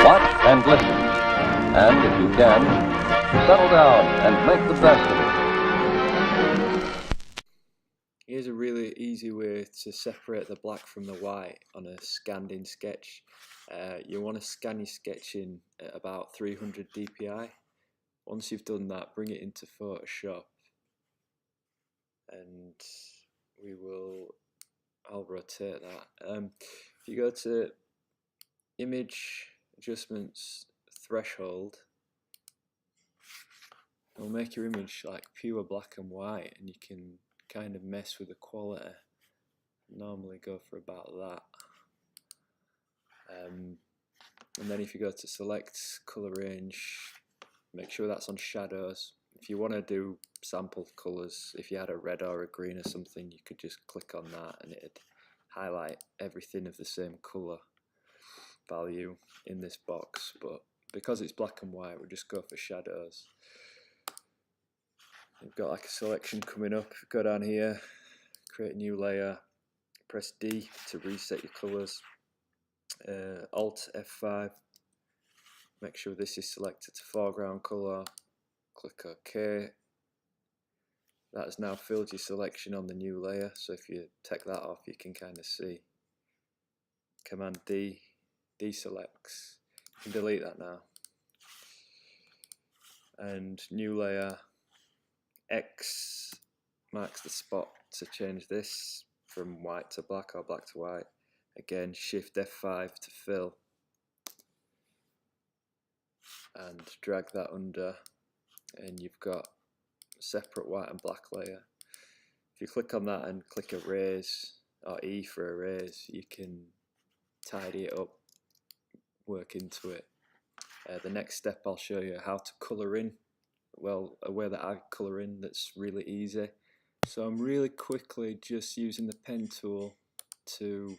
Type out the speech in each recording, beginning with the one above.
Watch and listen. And if you can, settle down and make the best of it. Here's a really easy way to separate the black from the white on a scanned in sketch. You want to scan your sketch in at about 300 dpi. Once you've done that, bring it into Photoshop and I'll rotate that. If you go to Image Adjustments, Threshold, it'll make your image like pure black and white, and you can kind of mess with the quality. Normally go for about that. And then if you go to Select Color Range, make sure that's on Shadows. If you want to do sample colours, if you had a red or a green or something, you could just click on that and it'd highlight everything of the same colour value in this box. But because it's black and white, we'll just go for Shadows. You've got like a selection coming up. Go down here, create a new layer, press D to reset your colours. Alt F5, make sure this is selected to foreground colour, click OK. That has now filled your selection on the new layer, so if you take that off you can kind of see. Command D deselects. You can delete that now. And new layer, X marks the spot to change this from white to black or black to white. Again, Shift F5 to fill, and drag that under, and you've got a separate white and black layer. If you click on that and click Erase, or E for Erase, you can tidy it up, work into it. The next step I'll show you how to colour in. Well, a way that I colour in that's really easy. So I'm really quickly just using the pen tool to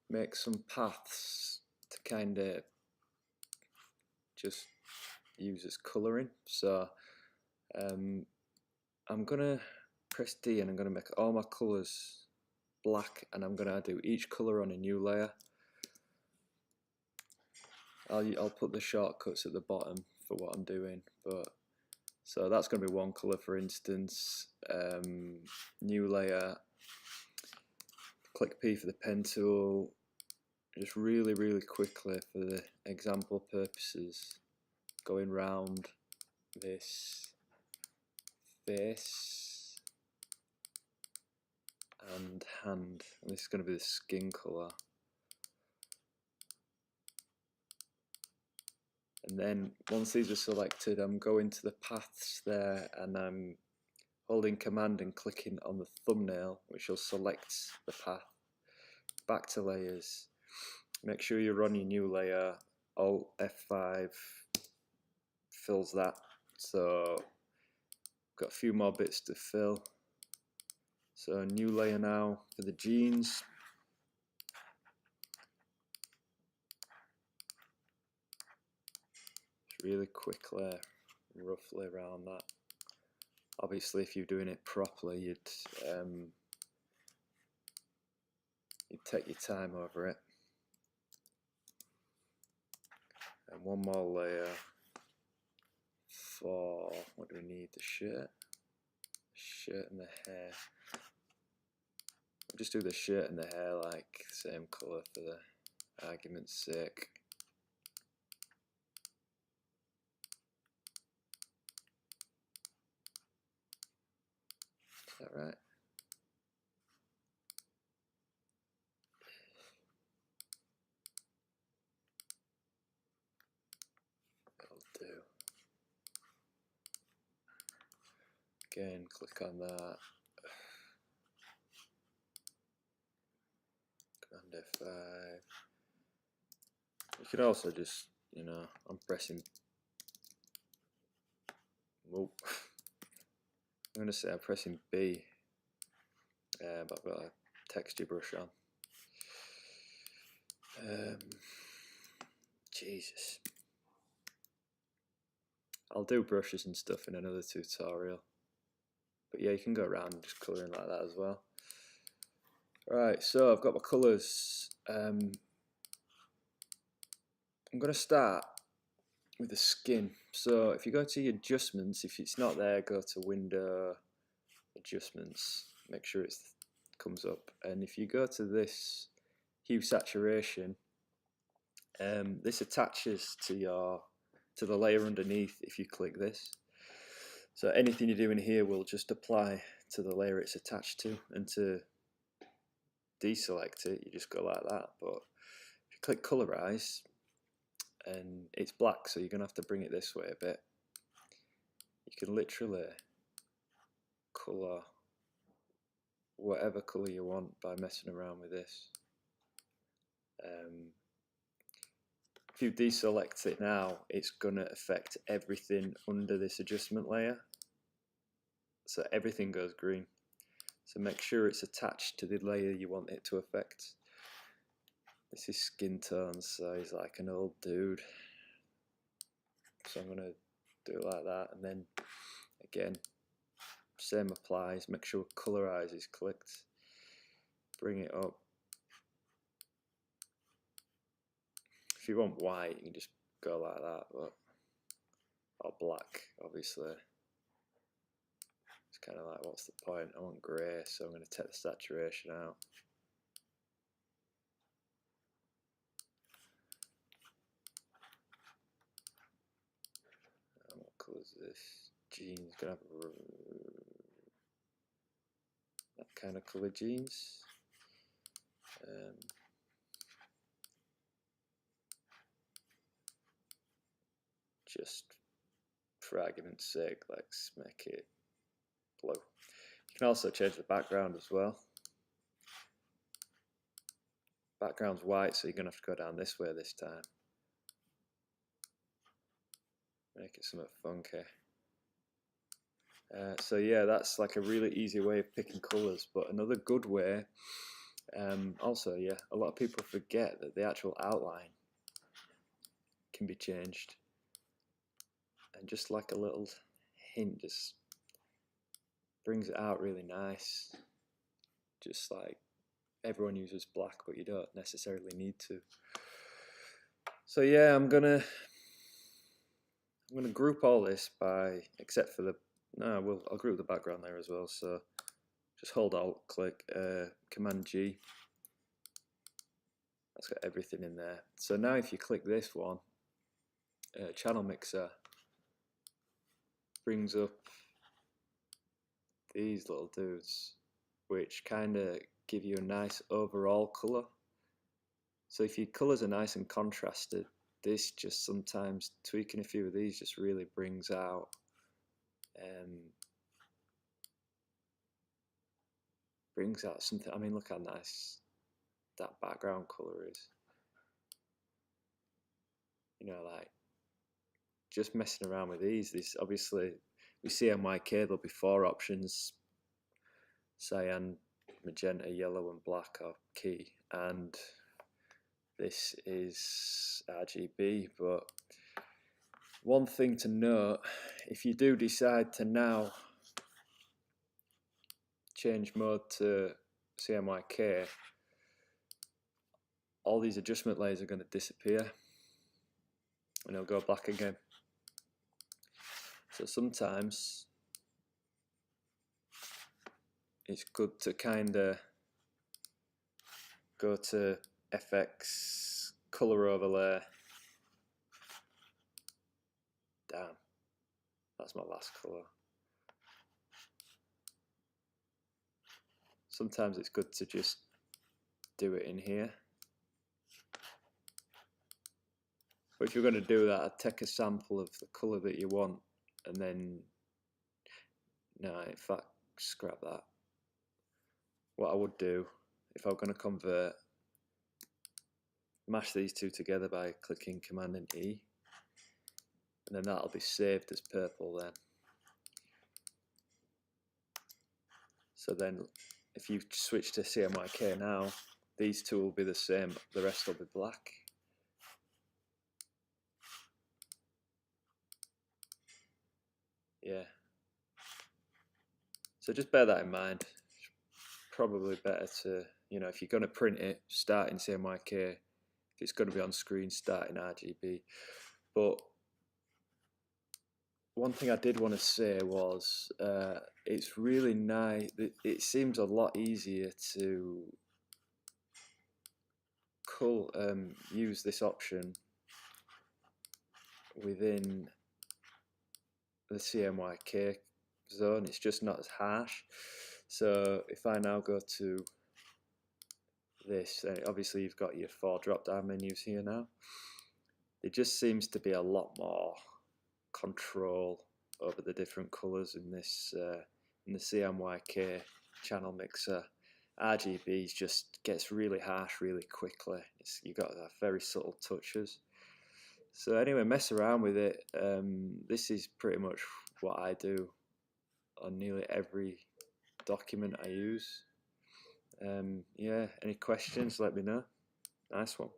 make some paths to kind of just use as colouring. So I'm gonna press D and I'm gonna make all my colours black, and I'm gonna do each colour on a new layer. I'll put the shortcuts at the bottom for what I'm doing, but so that's gonna be one colour, for instance. New layer, click P for the pen tool, just really quickly for the example purposes, going round this face and hand, and this is going to be the skin colour. And then once these are selected, I'm going to the paths there and I'm holding Command and clicking on the thumbnail, which will select the path. Back to layers, make sure you're on your new layer. Alt F5 fills that, so got a few more bits to fill. So new layer now for the jeans. Just really quickly, roughly around that. Obviously if you're doing it properly, you'd take your time over it. And one more layer for, what do we need, the shirt and the hair. I'll just do the shirt and the hair like same colour for the argument's sake. Is that right? Again, click on that. Command F5. You could also just, I'm pressing. Whoa. I'm going to say I'm pressing B, but I've got a texture brush on. Jesus. I'll do brushes and stuff in another tutorial. But yeah, you can go around just colouring like that as well. Right, so I've got my colours. I'm going to start with the skin. So if you go to your adjustments, if it's not there, go to Window, Adjustments, make sure it comes up. And if you go to this hue saturation, this attaches to the layer underneath if you click this. So anything you do in here will just apply to the layer it's attached to, and to deselect it you just go like that. But if you click colorize, and it's black, so you're gonna have to bring it this way a bit, you can literally color whatever color you want by messing around with this. If you deselect it now, it's going to affect everything under this adjustment layer. So everything goes green. So make sure it's attached to the layer you want it to affect. This is skin tones, so he's like an old dude. So I'm going to do it like that, and then again, same applies. Make sure colorize is clicked. Bring it up. If you want white, you can just go like that, but or black, obviously. It's kind of like, what's the point? I want grey, so I'm going to take the saturation out. And what colour is this? Jeans, going to have that kind of colour jeans. Just for argument's sake, let's make it blue. You can also change the background as well. Background's white, so you're going to have to go down this way this time. Make it somewhat funky. So yeah, that's like a really easy way of picking colours. But another good way, also yeah, a lot of people forget that the actual outline can be changed. And just like a little hint, just brings it out really nice. Just like everyone uses black, but you don't necessarily need to. So yeah, I'm gonna group all this by, except for the, I'll group the background there as well. So just hold Alt, click, Command G. That's got everything in there. So now if you click this one, channel mixer brings up these little dudes, which kind of give you a nice overall colour. So if your colours are nice and contrasted, this just sometimes tweaking a few of these just really brings out something. I mean, look how nice that background colour is. You know, like just messing around with these obviously, we see CMYK, there'll be 4 options: cyan, magenta, yellow and black are key, and this is RGB. But one thing to note, if you do decide to now change mode to CMYK, all these adjustment layers are going to disappear and it'll go black again. So sometimes it's good to kind of go to FX, color overlay. Damn, that's my last color. Sometimes it's good to just do it in here. But if you're going to do that, I'd take a sample of the color that you want, and then, no, in fact, scrap that. What I would do, if I'm going to convert, mash these two together by clicking Command and E, and then that'll be saved as purple then. So then if you switch to CMYK now, these two will be the same, the rest will be black. Yeah. So just bear that in mind. Probably better to, you know, if you're going to print it, start in CMYK. If it's going to be on screen starting RGB. But one thing I did want to say was it's really nice. It seems a lot easier to use this option within the CMYK zone. It's just not as harsh. So if I now go to this, obviously you've got your 4 drop down menus here now. It just seems to be a lot more control over the different colors in this in the CMYK channel mixer. RGB just gets really harsh really quickly. You got very subtle touches. So anyway, mess around with it. This is pretty much what I do on nearly every document I use. Yeah, any questions, let me know. Nice one.